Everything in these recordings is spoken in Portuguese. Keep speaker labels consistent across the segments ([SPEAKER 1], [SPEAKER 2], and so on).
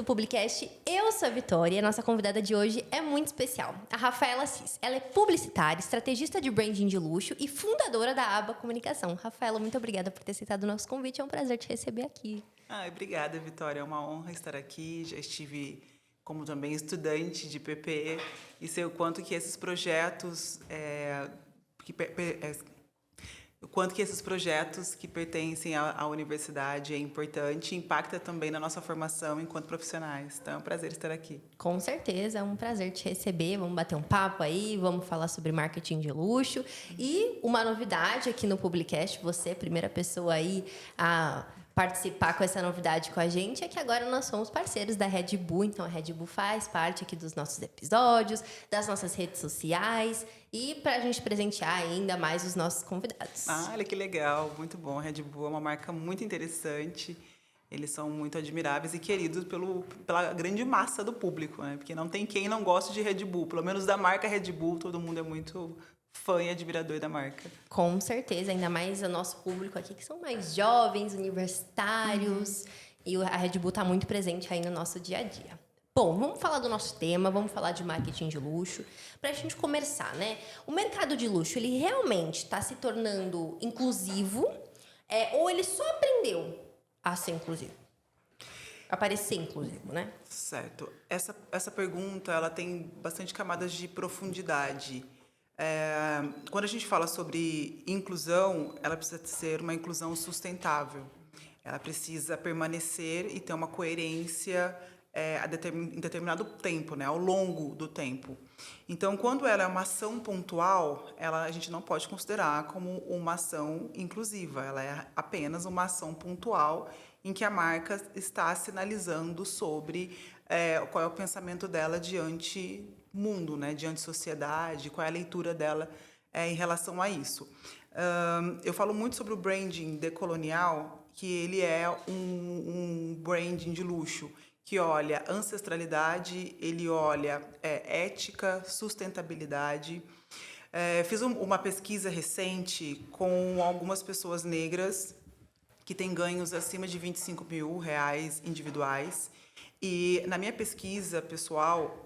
[SPEAKER 1] do Publicast. Eu sou a Vitória e a nossa convidada de hoje é muito especial. A Rafaela Assis. Ela é publicitária, estrategista de branding de luxo e fundadora da Aba Comunicação. Rafaela, muito obrigada por ter aceitado o nosso convite. É um prazer te receber aqui.
[SPEAKER 2] Obrigada, Vitória. É uma honra estar aqui. Já estive como também estudante de PP e sei o quanto que esses projetos o quanto que esses projetos que pertencem à universidade é importante e impacta também na nossa formação enquanto profissionais. Então, é um prazer estar aqui.
[SPEAKER 1] Com certeza, é um prazer te receber. Vamos bater um papo aí, vamos falar sobre marketing de luxo. E uma novidade aqui no Publicast, você é a primeira pessoa aí a participar com essa novidade com a gente, é que agora nós somos parceiros da Red Bull. Então, a Red Bull faz parte aqui dos nossos episódios, das nossas redes sociais e para a gente presentear ainda mais os nossos convidados.
[SPEAKER 2] Olha que legal, muito bom. A Red Bull é uma marca muito interessante. Eles são muito admiráveis e queridos pela grande massa do público, né? Porque não tem quem não goste de Red Bull. Pelo menos da marca Red Bull, todo mundo é muito fã e admirador da marca.
[SPEAKER 1] Com certeza, ainda mais o nosso público aqui, que são mais jovens, universitários. E a Red Bull está muito presente aí no nosso dia a dia. Bom, vamos falar do nosso tema, vamos falar de marketing de luxo. Para a gente começar, né? O mercado de luxo, ele realmente está se tornando inclusivo ou ele só aprendeu a ser inclusivo? Aparecer inclusivo, né?
[SPEAKER 2] Certo. Essa pergunta, ela tem bastante camadas de profundidade. Quando a gente fala sobre inclusão, ela precisa ser uma inclusão sustentável. Ela precisa permanecer e ter uma coerência em determinado tempo, né, ao longo do tempo. Então, quando ela é uma ação pontual, a gente não pode considerar como uma ação inclusiva. Ela é apenas uma ação pontual em que a marca está sinalizando sobre qual é o pensamento dela diante mundo, né, diante sociedade, qual é a leitura dela em relação a isso. Eu falo muito sobre o branding decolonial, que ele é um branding de luxo, que olha ancestralidade, ele olha ética, sustentabilidade. Fiz uma pesquisa recente com algumas pessoas negras que têm ganhos acima de R$25 mil individuais. E na minha pesquisa pessoal,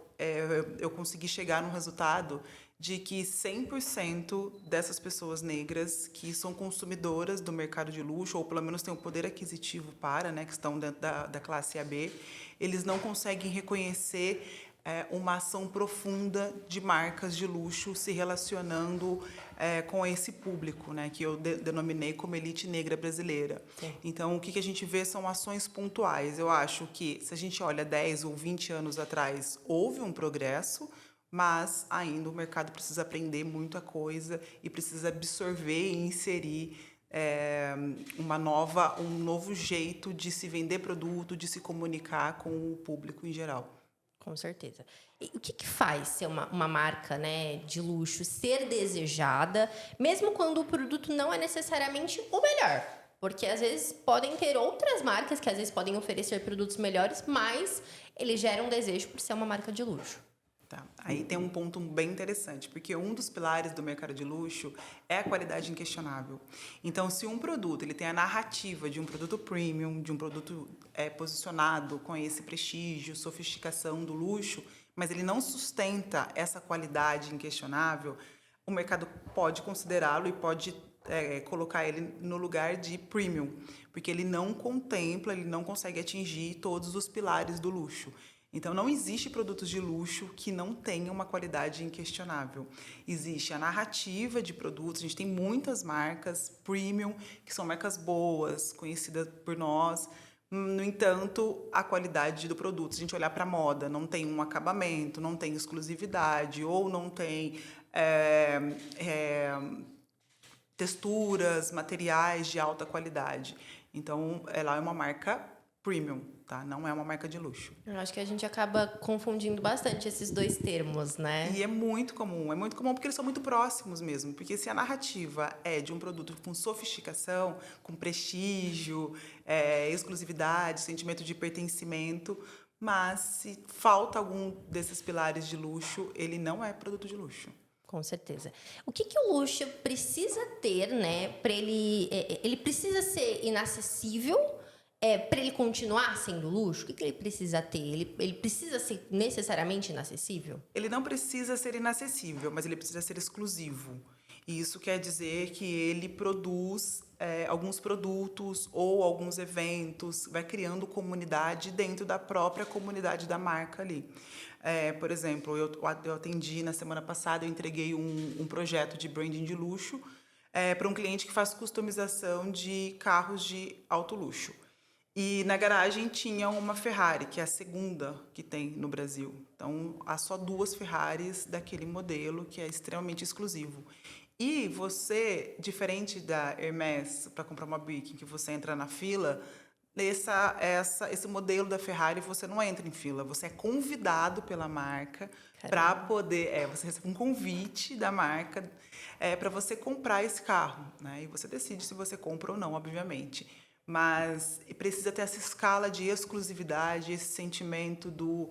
[SPEAKER 2] eu consegui chegar num resultado de que 100% dessas pessoas negras que são consumidoras do mercado de luxo, ou pelo menos têm o poder aquisitivo para, né, que estão dentro da classe AB, eles não conseguem reconhecer uma ação profunda de marcas de luxo se relacionando com esse público, né, que eu denominei como elite negra brasileira. Sim. Então, o que a gente vê são ações pontuais. Eu acho que, se a gente olha 10 ou 20 anos atrás, houve um progresso, mas ainda o mercado precisa aprender muita coisa e precisa absorver e inserir um novo jeito de se vender produto, de se comunicar com o público em geral.
[SPEAKER 1] Com certeza. E o que faz ser uma marca, né, de luxo ser desejada, mesmo quando o produto não é necessariamente o melhor? Porque, às vezes, podem ter outras marcas que, às vezes, podem oferecer produtos melhores, mas eles geram desejo por ser uma marca de luxo.
[SPEAKER 2] Tá. Aí tem um ponto bem interessante, porque um dos pilares do mercado de luxo é a qualidade inquestionável. Então, se um produto ele tem a narrativa de um produto premium, de um produto posicionado com esse prestígio, sofisticação do luxo, mas ele não sustenta essa qualidade inquestionável, o mercado pode considerá-lo e pode colocar ele no lugar de premium, porque ele não contempla, ele não consegue atingir todos os pilares do luxo. Então, não existe produtos de luxo que não tenham uma qualidade inquestionável. Existe a narrativa de produtos, a gente tem muitas marcas premium, que são marcas boas, conhecidas por nós. No entanto, a qualidade do produto, se a gente olhar para a moda, não tem um acabamento, não tem exclusividade, ou não tem texturas, materiais de alta qualidade. Então, ela é uma marca premium, tá? Não é uma marca de luxo.
[SPEAKER 1] Eu acho que a gente acaba confundindo bastante esses dois termos, né?
[SPEAKER 2] E é muito comum porque eles são muito próximos mesmo. Porque se a narrativa é de um produto com sofisticação, com prestígio, exclusividade, sentimento de pertencimento, mas se falta algum desses pilares de luxo, ele não é produto de luxo.
[SPEAKER 1] Com certeza. O que o luxo precisa ter, né? Para ele precisa ser inacessível para ele continuar sendo luxo, o que ele precisa ter? Ele precisa ser necessariamente inacessível?
[SPEAKER 2] Ele não precisa ser inacessível, mas ele precisa ser exclusivo. E isso quer dizer que ele produz alguns produtos ou alguns eventos, vai criando comunidade dentro da própria comunidade da marca ali. Por exemplo, eu atendi na semana passada, eu entreguei um projeto de branding de luxo para um cliente que faz customização de carros de alto luxo. E na garagem tinha uma Ferrari, que é a segunda que tem no Brasil. Então, há só 2 Ferraris daquele modelo, que é extremamente exclusivo. E você, diferente da Hermès, para comprar uma Birkin, que você entra na fila, esse modelo da Ferrari você não entra em fila, você é convidado pela marca para poder. Você recebe um convite da marca para você comprar esse carro, né? E você decide se você compra ou não, obviamente. Mas precisa ter essa escala de exclusividade, esse sentimento do.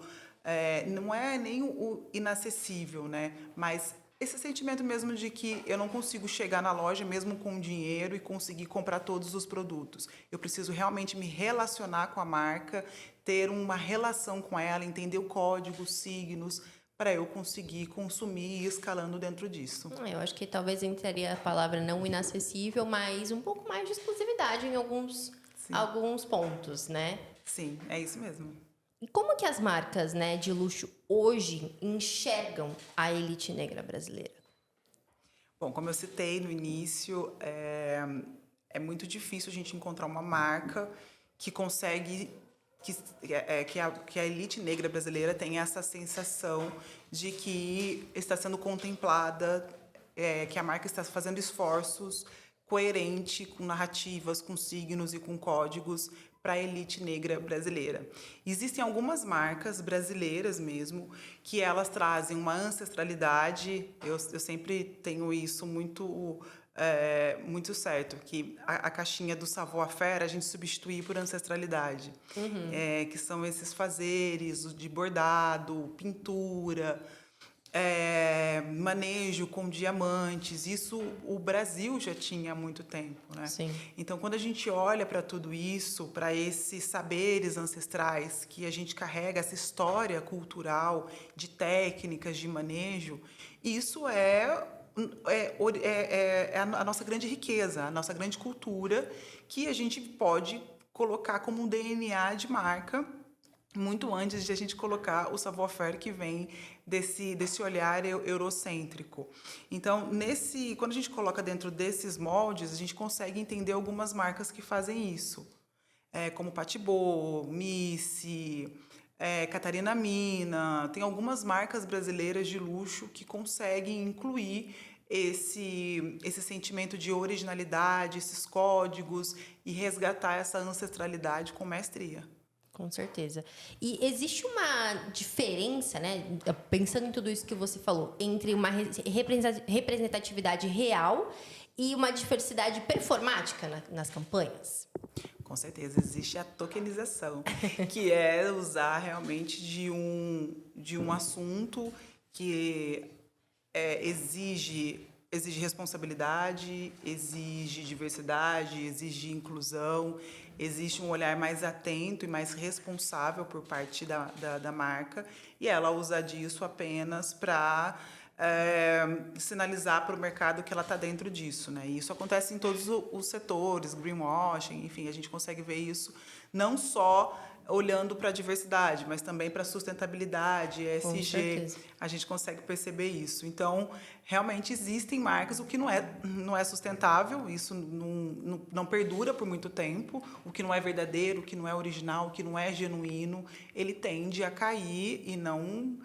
[SPEAKER 2] Não é nem o inacessível, né? Mas esse sentimento mesmo de que eu não consigo chegar na loja mesmo com dinheiro e conseguir comprar todos os produtos. Eu preciso realmente me relacionar com a marca, ter uma relação com ela, entender o código, os signos, para eu conseguir consumir e ir escalando dentro disso.
[SPEAKER 1] Eu acho que talvez entraria a palavra não inacessível, mas um pouco mais de exclusividade em
[SPEAKER 2] Sim,
[SPEAKER 1] alguns pontos, né?
[SPEAKER 2] sim, é isso mesmo.
[SPEAKER 1] E como que as marcas, né, de luxo hoje enxergam a elite negra brasileira?
[SPEAKER 2] Bom, como eu citei no início, é muito difícil a gente encontrar uma marca que consegue que a elite negra brasileira tenha essa sensação de que está sendo contemplada, que a marca está fazendo esforços coerente com narrativas, com signos e com códigos para a elite negra brasileira. Existem algumas marcas brasileiras mesmo que elas trazem uma ancestralidade. Eu sempre tenho isso muito certo, que a caixinha do savoir-faire a gente substitui por ancestralidade, que são esses fazeres de bordado, pintura, manejo com diamantes. Isso o Brasil já tinha há muito tempo, né?
[SPEAKER 1] Sim.
[SPEAKER 2] Então, quando a gente olha para tudo isso, para esses saberes ancestrais que a gente carrega, essa história cultural de técnicas de manejo, isso é a nossa grande riqueza, a nossa grande cultura, que a gente pode colocar como um DNA de marca muito antes de a gente colocar o savoir-faire que vem desse olhar eurocêntrico. Então, quando a gente coloca dentro desses moldes, a gente consegue entender algumas marcas que fazem isso, como Patibô, Missy, Catarina Mina. Tem algumas marcas brasileiras de luxo que conseguem incluir esse sentimento de originalidade, esses códigos e resgatar essa ancestralidade com maestria.
[SPEAKER 1] Com certeza. E existe uma diferença, né, pensando em tudo isso que você falou, entre uma representatividade real e uma diversidade performática nas campanhas?
[SPEAKER 2] Com certeza, existe a tokenização, que é usar realmente de um assunto que exige responsabilidade, exige diversidade, exige inclusão, existe um olhar mais atento e mais responsável por parte da marca, e ela usa disso apenas para sinalizar para o mercado que ela está dentro disso, né? E isso acontece em todos os setores, greenwashing, enfim, a gente consegue ver isso não só olhando para a diversidade, mas também para a sustentabilidade,
[SPEAKER 1] Com
[SPEAKER 2] ESG,
[SPEAKER 1] certeza.
[SPEAKER 2] a gente consegue perceber isso. Então, realmente existem marcas, o que não é sustentável, isso não perdura por muito tempo, o que não é verdadeiro, o que não é original, o que não é genuíno, ele tende a cair e não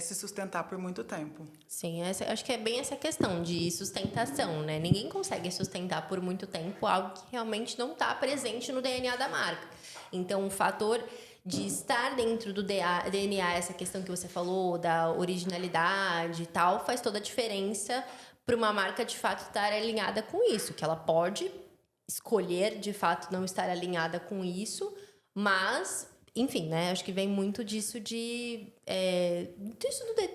[SPEAKER 2] se sustentar por muito tempo.
[SPEAKER 1] Sim, acho que é bem essa questão de sustentação, né? Ninguém consegue sustentar por muito tempo algo que realmente não está presente no DNA da marca. Então, o fator de estar dentro do DNA, essa questão que você falou, da originalidade e tal, faz toda a diferença para uma marca, de fato, estar alinhada com isso. Que ela pode escolher, de fato, não estar alinhada com isso, mas... Enfim, né? Acho que vem muito disso de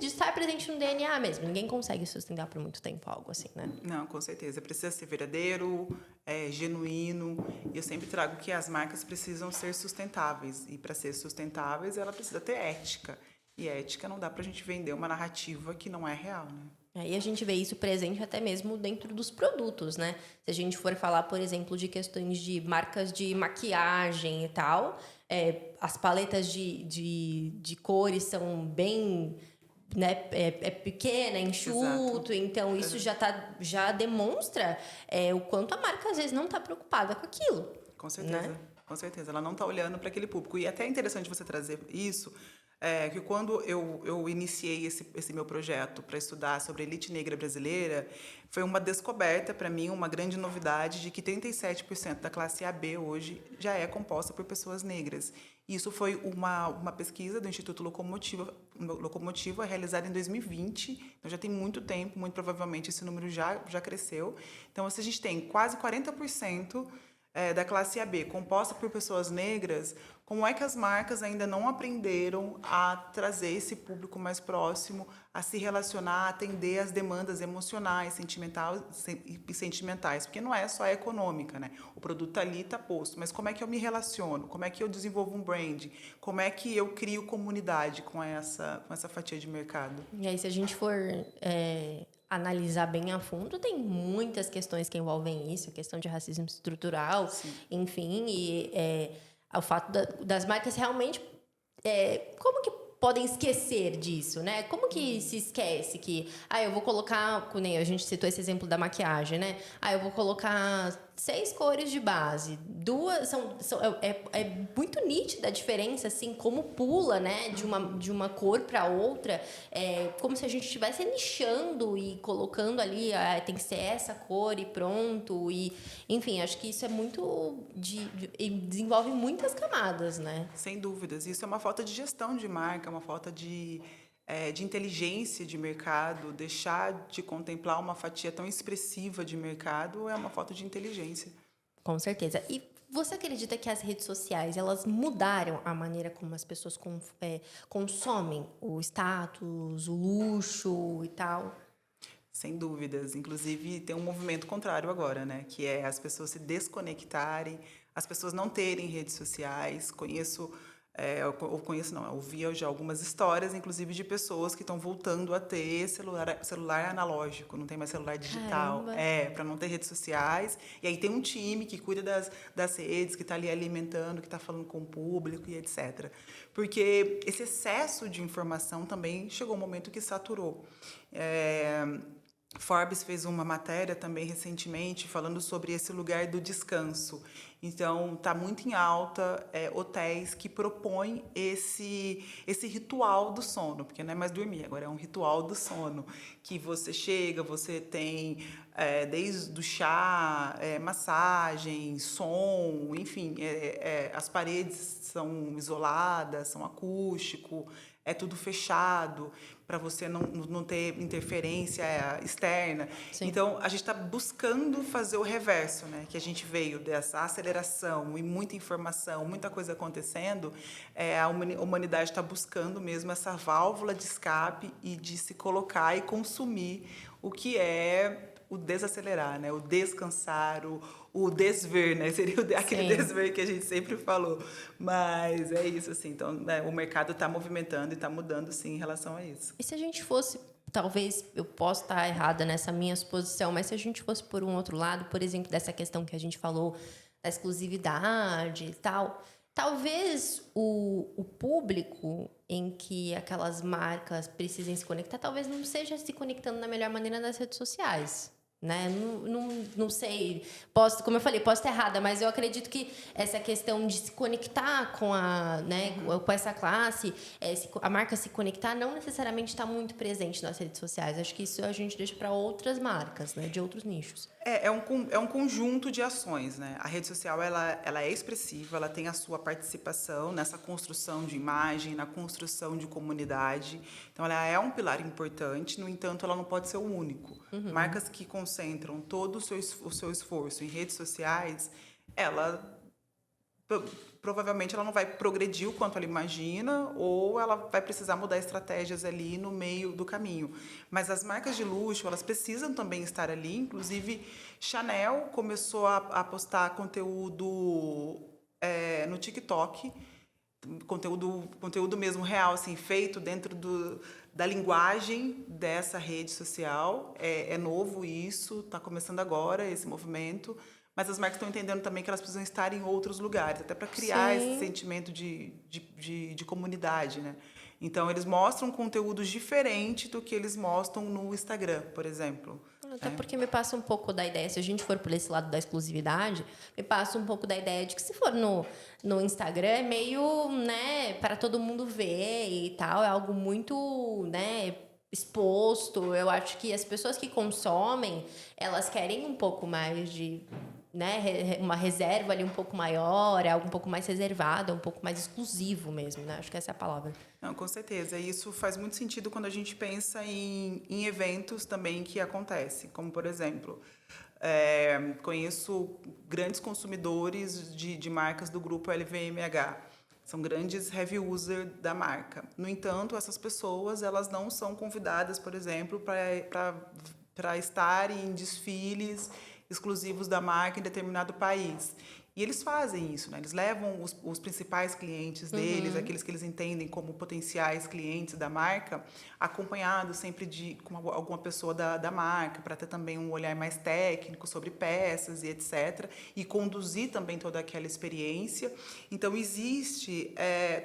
[SPEAKER 1] estar presente no DNA mesmo. Ninguém consegue sustentar por muito tempo algo assim, né?
[SPEAKER 2] Não, com certeza. Precisa ser verdadeiro, genuíno. E eu sempre trago que as marcas precisam ser sustentáveis. E para ser sustentáveis, ela precisa ter ética. E ética não dá para a gente vender uma narrativa que não é real, né?
[SPEAKER 1] Aí a gente vê isso presente até mesmo dentro dos produtos, né? Se a gente for falar, por exemplo, de questões de marcas de maquiagem e tal, as paletas de cores são bem, né, pequena, enxuto,
[SPEAKER 2] Exato.
[SPEAKER 1] então isso já demonstra o quanto a marca às vezes não está preocupada com aquilo.
[SPEAKER 2] Com certeza,
[SPEAKER 1] né?
[SPEAKER 2] com certeza. Ela não está olhando para aquele público. E até é interessante você trazer isso, que quando eu iniciei esse meu projeto para estudar sobre a elite negra brasileira, foi uma descoberta para mim, uma grande novidade de que 37% da classe AB hoje já é composta por pessoas negras. Isso foi uma pesquisa do Instituto Locomotiva realizada em 2020, então já tem muito tempo, muito provavelmente esse número já cresceu. Então, se a gente tem quase 40% da classe AB, composta por pessoas negras, como é que as marcas ainda não aprenderam a trazer esse público mais próximo, a se relacionar, a atender às demandas emocionais, sentimentais? Porque não é só a econômica, né? O produto está ali, está posto, mas como é que eu me relaciono? Como é que eu desenvolvo um brand? Como é que eu crio comunidade com essa fatia de mercado?
[SPEAKER 1] E aí, se a gente for analisar bem a fundo, tem muitas questões que envolvem isso, a questão de racismo estrutural,
[SPEAKER 2] Sim.
[SPEAKER 1] enfim, e o fato das marcas realmente... como que podem esquecer disso, né? Como que se esquece que... eu vou colocar... Nem a gente citou esse exemplo da maquiagem, né? Eu vou colocar 6 cores de base. 2 é muito nítida a diferença, assim, como pula, né? De uma cor para outra. Como se a gente estivesse nichando e colocando ali... tem que ser essa cor e pronto. E, enfim, acho que isso é muito... desenvolve muitas camadas, né?
[SPEAKER 2] Sem dúvidas. Isso é uma falta de gestão de marca, uma falta de inteligência de mercado. Deixar de contemplar uma fatia tão expressiva de mercado é uma falta de inteligência.
[SPEAKER 1] Com certeza. E você acredita que as redes sociais, elas mudaram a maneira como as pessoas consomem o status, o luxo e tal?
[SPEAKER 2] Sem dúvidas. Inclusive, tem um movimento contrário agora, né? Que é as pessoas se desconectarem, as pessoas não terem redes sociais. Eu ouvi já algumas histórias, inclusive, de pessoas que estão voltando a ter celular analógico, não tem mais celular digital.
[SPEAKER 1] Caramba.
[SPEAKER 2] Para não ter redes sociais. E aí tem um time que cuida das redes, que está ali alimentando, que está falando com o público e etc. Porque esse excesso de informação também chegou um momento que saturou. Forbes fez uma matéria também recentemente falando sobre esse lugar do descanso. Então, está muito em alta hotéis que propõem esse ritual do sono, porque não é mais dormir, agora é um ritual do sono, que você chega, você tem desde o chá, massagem, som, enfim, as paredes são isoladas, são acústico, é tudo fechado, para você não ter interferência externa.
[SPEAKER 1] Sim.
[SPEAKER 2] Então, a gente está buscando fazer o reverso, né? Que a gente veio dessa aceleração e muita informação, muita coisa acontecendo. A humanidade está buscando mesmo essa válvula de escape e de se colocar e consumir o que é o desacelerar, né? O descansar, o desver, né? Seria aquele
[SPEAKER 1] Sim.
[SPEAKER 2] desver que a gente sempre falou. Mas é isso, assim. Então, né, o mercado está movimentando e está mudando, sim, em relação a isso.
[SPEAKER 1] E se a gente fosse, talvez eu possa estar errada nessa minha suposição, mas se a gente fosse por um outro lado, por exemplo, dessa questão que a gente falou, da exclusividade e tal, talvez o público em que aquelas marcas precisem se conectar, talvez não seja se conectando da melhor maneira nas redes sociais. Né? Não sei, como eu falei, posso estar errada, mas eu acredito que essa questão de se conectar com essa classe, a marca se conectar, não necessariamente está muito presente nas redes sociais. Acho que isso a gente deixa para outras marcas, né? De outros nichos.
[SPEAKER 2] É um conjunto de ações, né? A rede social ela é expressiva, ela tem a sua participação nessa construção de imagem, na construção de comunidade. Então, ela é um pilar importante, no entanto, ela não pode ser o único.
[SPEAKER 1] Uhum.
[SPEAKER 2] Marcas que concentram todo o seu esforço em redes sociais, ela provavelmente ela não vai progredir o quanto ela imagina, ou ela vai precisar mudar estratégias ali no meio do caminho. Mas as marcas de luxo, elas precisam também estar ali. Inclusive, Chanel começou a postar conteúdo no TikTok, conteúdo mesmo real, assim, feito dentro da linguagem dessa rede social. É novo isso, está começando agora esse movimento. Mas as marcas estão entendendo também que elas precisam estar em outros lugares, até para criar esse sentimento de comunidade, né? Então, eles mostram conteúdos diferentes do que eles mostram no Instagram, por exemplo.
[SPEAKER 1] Até porque me passa um pouco da ideia, se a gente for por esse lado da exclusividade, me passa um pouco da ideia de que se for no Instagram é meio, né, para todo mundo ver e tal, é algo muito, né, exposto. Eu acho que as pessoas que consomem, elas querem um pouco mais de, né, uma reserva ali um pouco maior, é algo um pouco mais reservado, um pouco mais exclusivo mesmo, né? Acho que essa é a palavra.
[SPEAKER 2] Não, com certeza. E isso faz muito sentido quando a gente pensa em eventos também que acontecem. Como, por exemplo, conheço grandes consumidores de marcas do grupo LVMH. São grandes heavy user da marca. No entanto, essas pessoas elas não são convidadas, por exemplo, para estar em desfiles exclusivos da marca em determinado país. E eles fazem isso, né? Eles levam os principais clientes deles, aqueles que eles entendem como potenciais clientes da marca, acompanhados sempre com alguma pessoa da marca, para ter também um olhar mais técnico sobre peças e etc. E conduzir também toda aquela experiência. Então, existe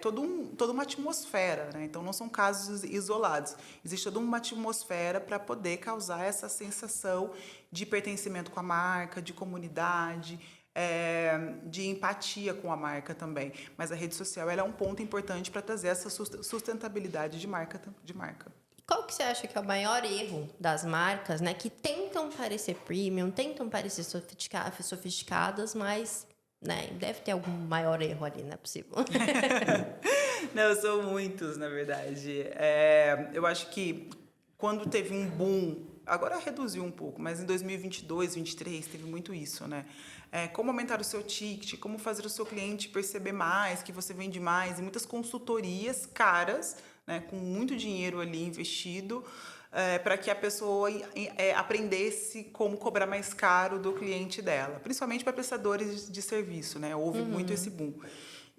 [SPEAKER 2] toda uma atmosfera, né? Então, não são casos isolados. Existe toda uma atmosfera para poder causar essa sensação de pertencimento com a marca, de comunidade, de empatia com a marca também. Mas a rede social ela é um ponto importante para trazer essa sustentabilidade de marca.
[SPEAKER 1] Qual que você acha que é o maior erro das marcas, né? Que tentam parecer premium, tentam parecer sofisticadas, mas, né, deve ter algum maior erro ali, não é possível.
[SPEAKER 2] Não, são muitos, na verdade. Eu acho que quando teve um boom, agora reduziu um pouco, mas em 2022, 2023 teve muito isso, né? Como aumentar o seu ticket, como fazer o seu cliente perceber mais, que você vende mais, e muitas consultorias caras, né, com muito dinheiro ali investido, para que a pessoa aprendesse como cobrar mais caro do cliente dela, principalmente para prestadores de serviço, né? Houve muito esse boom.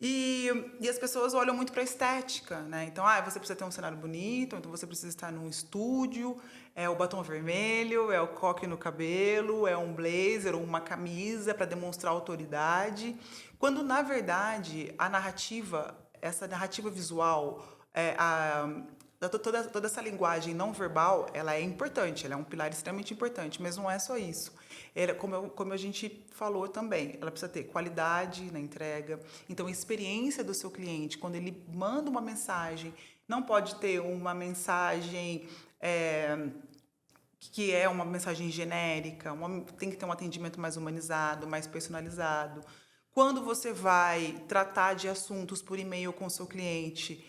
[SPEAKER 2] E as pessoas olham muito para a estética, né? Então, você precisa ter um cenário bonito, então você precisa estar num estúdio, é o batom vermelho, é o coque no cabelo, é um blazer ou uma camisa para demonstrar autoridade. Quando, na verdade, essa narrativa visual, toda essa linguagem não verbal, ela é importante, ela é um pilar extremamente importante, mas não é só isso. Como a gente falou também, ela precisa ter qualidade na entrega. Então, a experiência do seu cliente, quando ele manda uma mensagem, não pode ter uma mensagem que é uma mensagem genérica, tem que ter um atendimento mais humanizado, mais personalizado. Quando você vai tratar de assuntos por e-mail com o seu cliente,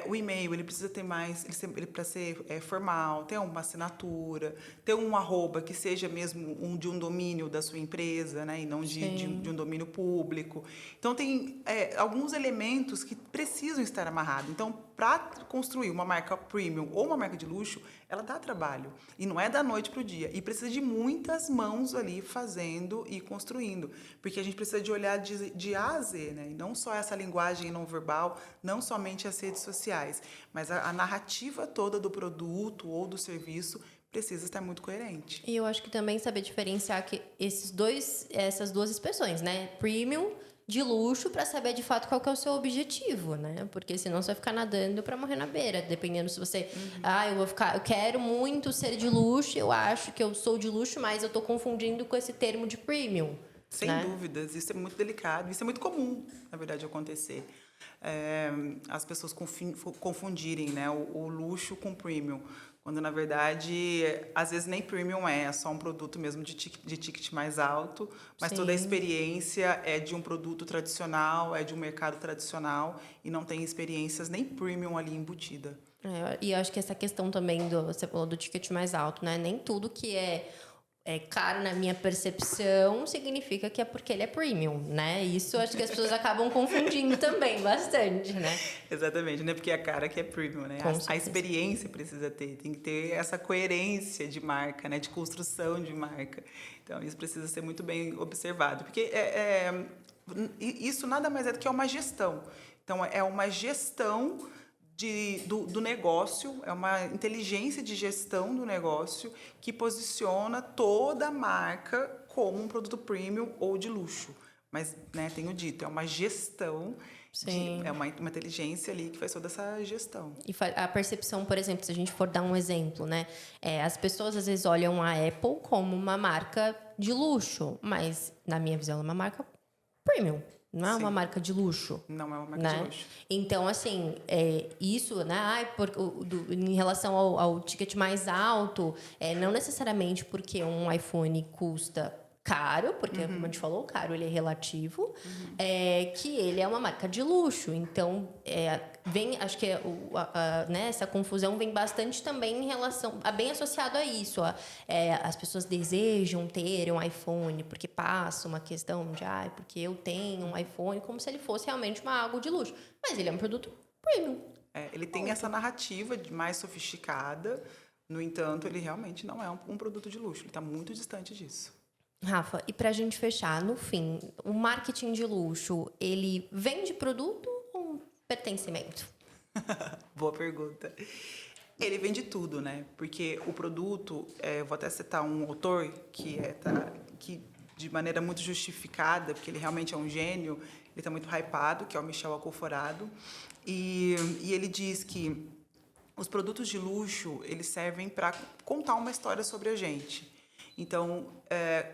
[SPEAKER 2] o e-mail ele precisa ter mais, ele para ser formal, ter uma assinatura, ter um arroba que seja mesmo de um domínio da sua empresa, né, e não de um domínio público. Então, tem alguns elementos que precisam estar amarrados. Então, para construir uma marca premium ou uma marca de luxo, ela dá trabalho. E não é da noite para o dia. E precisa de muitas mãos ali fazendo e construindo. Porque a gente precisa de olhar de A a Z, né? E não só essa linguagem não verbal, não somente as redes sociais, mas a narrativa toda do produto ou do serviço precisa estar muito coerente.
[SPEAKER 1] E eu acho que também saber diferenciar que essas duas expressões, né? Premium de luxo, para saber de fato qual que é o seu objetivo, né? Porque senão você vai ficar nadando para morrer na beira, dependendo se você, eu quero muito ser de luxo, eu acho que eu sou de luxo, mas eu tô confundindo com esse termo de premium.
[SPEAKER 2] Sem
[SPEAKER 1] né?
[SPEAKER 2] dúvidas, isso é muito delicado, isso é muito comum, na verdade, acontecer. As pessoas confundirem, né, o luxo com premium, quando na verdade às vezes nem premium é só um produto mesmo de ticket mais alto, mas toda a experiência é de um produto tradicional, é de um mercado tradicional e não tem experiências nem premium ali embutida.
[SPEAKER 1] E eu acho que essa questão também você falou do ticket mais alto, né? Nem tudo que é é caro na minha percepção, significa que é porque ele é premium, né? Isso acho que as pessoas acabam confundindo também bastante, né?
[SPEAKER 2] Exatamente, não é porque é cara que é premium, né?
[SPEAKER 1] Com
[SPEAKER 2] A
[SPEAKER 1] certeza.
[SPEAKER 2] experiência precisa ter, tem que ter essa coerência de marca, né? De construção de marca. Então, isso precisa ser muito bem observado, porque isso nada mais é do que uma gestão. Então, é uma gestão do negócio, é uma inteligência de gestão do negócio que posiciona toda a marca como um produto premium ou de luxo. Mas, né, tenho dito, é uma gestão, é uma inteligência ali que faz toda essa gestão.
[SPEAKER 1] E a percepção, por exemplo, se a gente for dar um exemplo, né? As pessoas às vezes olham a Apple como uma marca de luxo, mas na minha visão ela é uma marca premium. Não é uma marca de luxo.
[SPEAKER 2] Não é uma marca
[SPEAKER 1] né?
[SPEAKER 2] de luxo.
[SPEAKER 1] Então, assim, isso, né? Em relação ao ticket mais alto, não necessariamente porque um iPhone custa caro, porque, como a gente falou, caro ele é relativo, que ele é uma marca de luxo. Então, acho que né, essa confusão vem bastante também em relação, bem associado a isso. As pessoas desejam ter um iPhone porque passa uma questão de, porque eu tenho um iPhone, como se ele fosse realmente algo de luxo. Mas ele é um produto premium.
[SPEAKER 2] Ele tem essa narrativa mais sofisticada, no entanto, ele realmente não é um produto de luxo, ele está muito distante disso.
[SPEAKER 1] Rafa, e pra gente fechar, no fim, o marketing de luxo, ele vende produto ou pertencimento?
[SPEAKER 2] Boa pergunta. Ele vende tudo, né? Porque o produto, vou até citar um autor que de maneira muito justificada, porque ele realmente é um gênio, ele está muito hypado, que é o Michel Alcoforado, e ele diz que os produtos de luxo, eles servem para contar uma história sobre a gente. Então,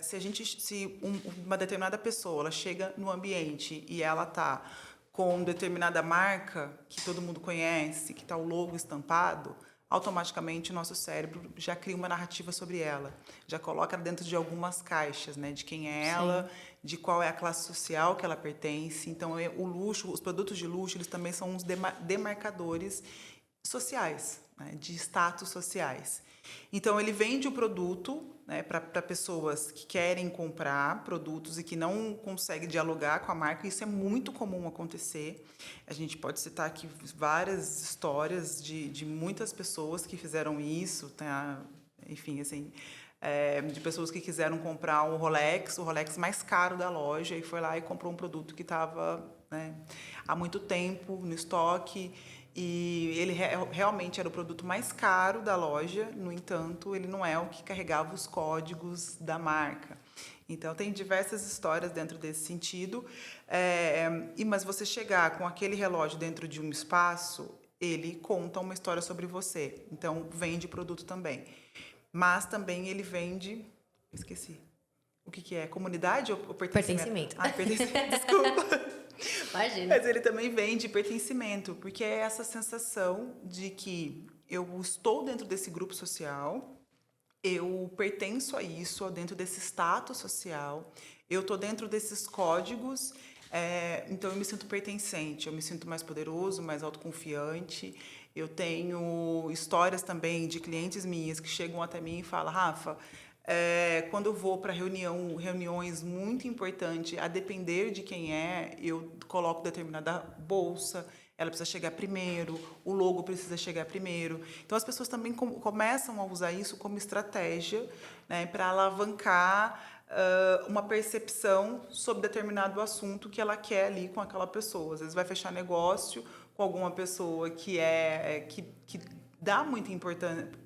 [SPEAKER 2] se uma determinada pessoa ela chega no ambiente e ela está com determinada marca que todo mundo conhece, que está o logo estampado, automaticamente o nosso cérebro já cria uma narrativa sobre ela, já coloca dentro de algumas caixas, né, de quem é ela, de qual é a classe social que ela pertence. Então, o luxo, os produtos de luxo, eles também são uns demarcadores sociais, né, de status sociais. Então, ele vende o produto, né, para pessoas que querem comprar produtos e que não conseguem dialogar com a marca. Isso é muito comum acontecer. A gente pode citar aqui várias histórias de muitas pessoas que fizeram isso, tá? Enfim, assim, de pessoas que quiseram comprar o Rolex mais caro da loja, e foi lá e comprou um produto que estava, né, há muito tempo no estoque. E ele realmente era o produto mais caro da loja, no entanto, ele não é o que carregava os códigos da marca. Então, tem diversas histórias dentro desse sentido. Mas você chegar com aquele relógio dentro de um espaço, ele conta uma história sobre você. Então, vende produto também. Mas também ele vende... Esqueci. O que é? Comunidade ou pertencimento? Pertencimento, desculpa.
[SPEAKER 1] Imagina.
[SPEAKER 2] Mas ele também vende pertencimento, porque é essa sensação de que eu estou dentro desse grupo social, eu pertenço a isso, dentro desse status social, eu estou dentro desses códigos, então eu me sinto pertencente, eu me sinto mais poderoso, mais autoconfiante. Eu tenho histórias também de clientes minhas que chegam até mim e falam: Rafa, quando eu vou para reuniões muito importantes, a depender de quem eu coloco determinada bolsa, ela precisa chegar primeiro, o logo precisa chegar primeiro. Então, as pessoas também começam a usar isso como estratégia, né, para alavancar uma percepção sobre determinado assunto que ela quer ali com aquela pessoa. Às vezes vai fechar negócio com alguma pessoa que dá muita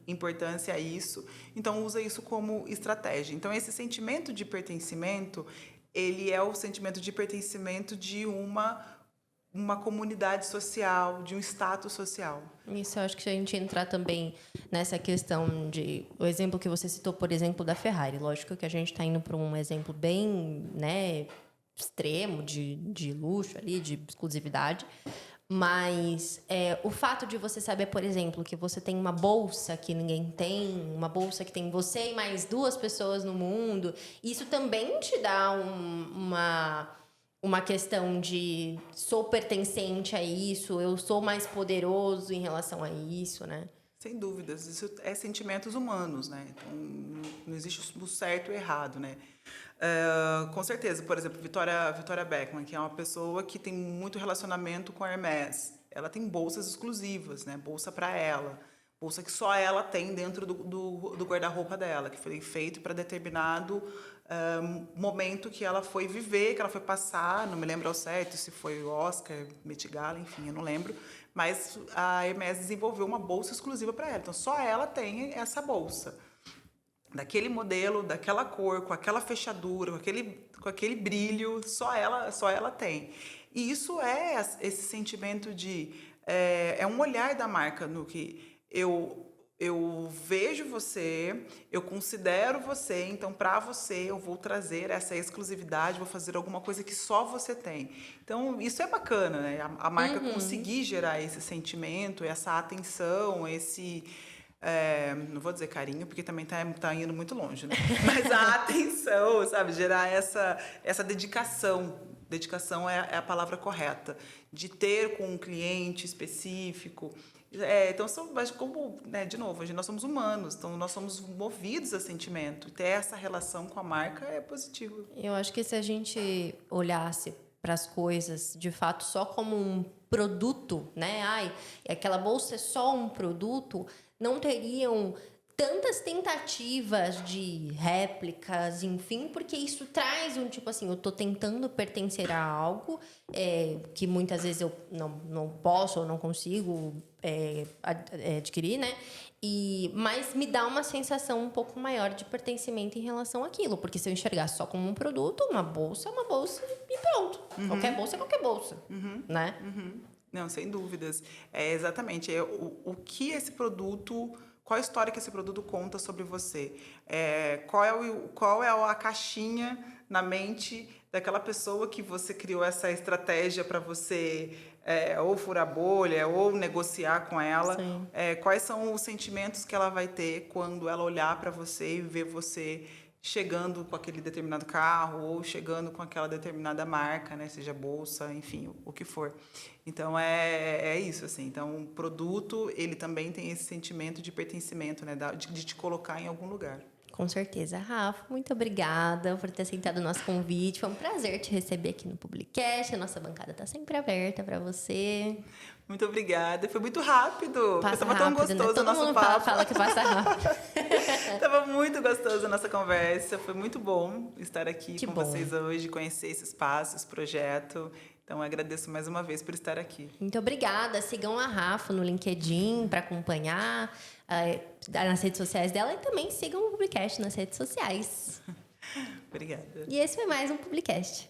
[SPEAKER 2] importância a isso, então usa isso como estratégia. Então, esse sentimento de pertencimento, ele é o sentimento de pertencimento de uma comunidade social, de um status social.
[SPEAKER 1] Isso, eu acho que se a gente entrar também nessa questão o exemplo que você citou, por exemplo, da Ferrari. Lógico que a gente está indo para um exemplo bem, né, extremo de luxo ali, de exclusividade. Mas o fato de você saber, por exemplo, que você tem uma bolsa que ninguém tem, uma bolsa que tem você e mais 2 pessoas no mundo, isso também te dá uma questão de sou pertencente a isso, eu sou mais poderoso em relação a isso, né?
[SPEAKER 2] Sem dúvidas, isso é sentimentos humanos, né? Então, não existe o certo e o errado, né? Com certeza, por exemplo, Victoria Beckham, que é uma pessoa que tem muito relacionamento com a Hermès, ela tem bolsas exclusivas, né? Bolsa para ela, bolsa que só ela tem dentro do guarda-roupa dela, que foi feito para determinado momento que ela foi viver, que ela foi passar, não me lembro ao certo se foi Oscar, Met Gala, enfim, eu não lembro, mas a Hermès desenvolveu uma bolsa exclusiva para ela, então só ela tem essa bolsa. Daquele modelo, daquela cor, com aquela fechadura, com aquele brilho, só ela tem. E isso é esse sentimento de... É um olhar da marca no que eu vejo você, eu considero você, então para você eu vou trazer essa exclusividade, vou fazer alguma coisa que só você tem. Então isso é bacana, né? A marca conseguir gerar esse sentimento, essa atenção, esse... não vou dizer carinho, porque também tá indo muito longe, né? Mas a atenção, sabe? Gerar essa dedicação. Dedicação é a palavra correta. De ter com um cliente específico. Então, mas como, né, de novo, nós somos humanos, então nós somos movidos a sentimento. E ter essa relação com a marca é positivo.
[SPEAKER 1] Eu acho que se a gente olhasse para as coisas, de fato, só como um produto, né? Aquela bolsa é só um produto, não teriam tantas tentativas de réplicas, enfim, porque isso traz um tipo assim, eu tô tentando pertencer a algo que muitas vezes eu não posso ou não consigo adquirir, né? Mas me dá uma sensação um pouco maior de pertencimento em relação àquilo, porque se eu enxergar só como um produto, uma bolsa é uma bolsa e pronto. Qualquer bolsa é qualquer bolsa, né?
[SPEAKER 2] Não, sem dúvidas. Exatamente. O que esse produto... Qual a história que esse produto conta sobre você? Qual é a caixinha na mente daquela pessoa que você criou essa estratégia para você ou furar bolha ou negociar com ela? Quais são os sentimentos que ela vai ter quando ela olhar para você e ver você chegando com aquele determinado carro ou chegando com aquela determinada marca, né? Seja bolsa, enfim, o que for. Então, é isso, assim. Então, o produto, ele também tem esse sentimento de pertencimento, né? De te colocar em algum lugar.
[SPEAKER 1] Com certeza. Rafa, muito obrigada por ter aceitado o nosso convite. Foi um prazer te receber aqui no Publicast. A nossa bancada está sempre aberta para você.
[SPEAKER 2] Muito obrigada. Foi muito rápido. Estava tão gostoso, né?
[SPEAKER 1] Todo
[SPEAKER 2] o nosso
[SPEAKER 1] mundo
[SPEAKER 2] papo.
[SPEAKER 1] fala que passa rápido.
[SPEAKER 2] Estava muito gostoso a nossa conversa. Foi muito bom estar aqui com vocês hoje, conhecer esse espaço, esse projeto. Então, agradeço mais uma vez por estar aqui.
[SPEAKER 1] Muito obrigada. Sigam a Rafa no LinkedIn para acompanhar nas redes sociais dela e também sigam o Publicast nas redes sociais.
[SPEAKER 2] Obrigada.
[SPEAKER 1] E esse foi mais um Publicast.